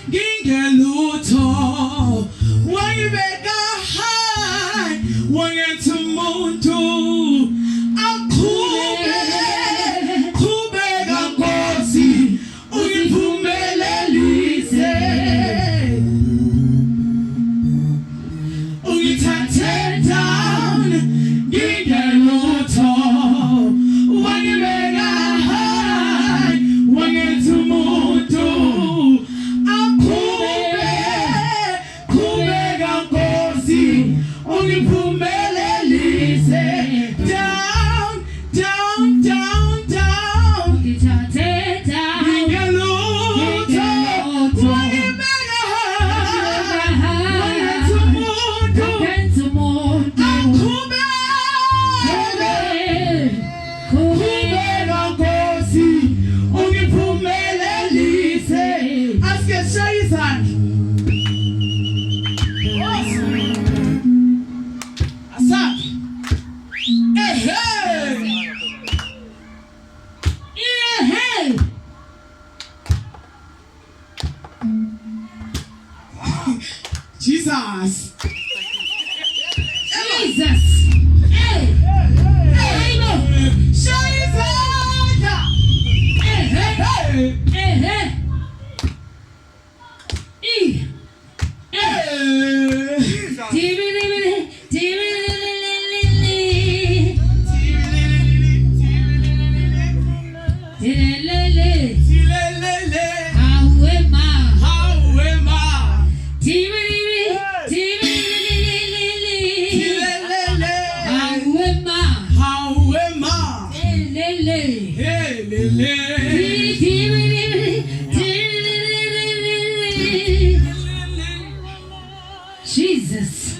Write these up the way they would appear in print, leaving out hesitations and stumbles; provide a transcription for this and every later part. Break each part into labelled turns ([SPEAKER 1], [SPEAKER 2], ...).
[SPEAKER 1] ngingelutho wayibeka high wangetha umuntu aqhube qhubeka Nkosi ungiphumelelise ungithathe down ngingelutho wayibeka high wangetha umuntu ungiphumelelise down down down down ngithathe down ngingelutho wayibeka high wangetha umuntu qhubeka Nkosi ungiphumelelise aske shaya izandla Jesus. Jesus. Hey. Hey. No. Shaiza. Hey. Hey. Hey. Jesus.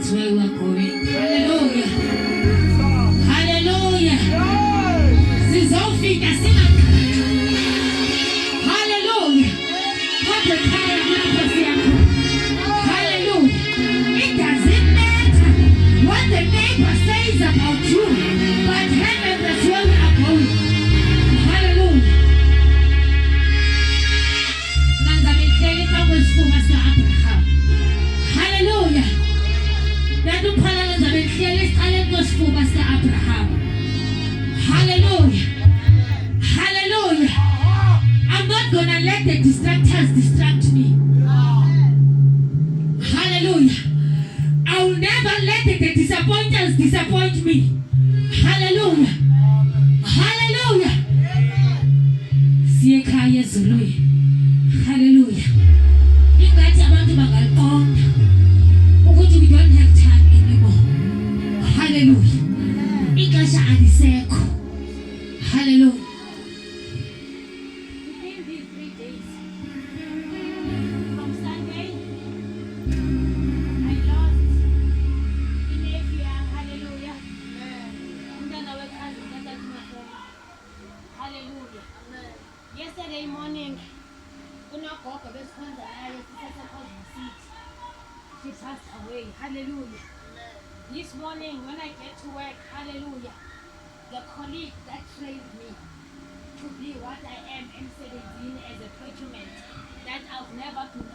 [SPEAKER 1] That's where we are going. Hallelujah. Hallelujah. Sizofika sinakhaya. Hallelujah. Kodwa ekhaya kulapho siyakhona. Hallelujah. It doesn't matter what the neighbor says about you, but heaven, that's where we are going. Hallelujah. Nanzamithele kwesifuba sika-Abraham. Hallelujah. Nantumphala nanzamithele esiqaleni kwesifuba sika-Abraham. Hallelujah. Hallelujah. I'm not gonna let the distractors distract me. Hallelujah. I will never let the disappointers disappoint me. Hallelujah. Hallelujah. Siyekhaya ezulwini. Hallelujah. Ingathi abantu bangaliqonda ukuthi we don't have time anymore. Hallelujah. Ixesha alisekho. Hallelujah. Within these 3 days, from Sunday, I lost iyaphila. Hallelujah. Umntana wekhazi kaTathumafela. Hallelujah. Yesterday morning, unogogo besikhonza naye sisesekhonza City. She passed away. Hallelujah. This morning when I get to work, hallelujah, the colleague that trained me to be what I am in 17 as a procurement, that I've never been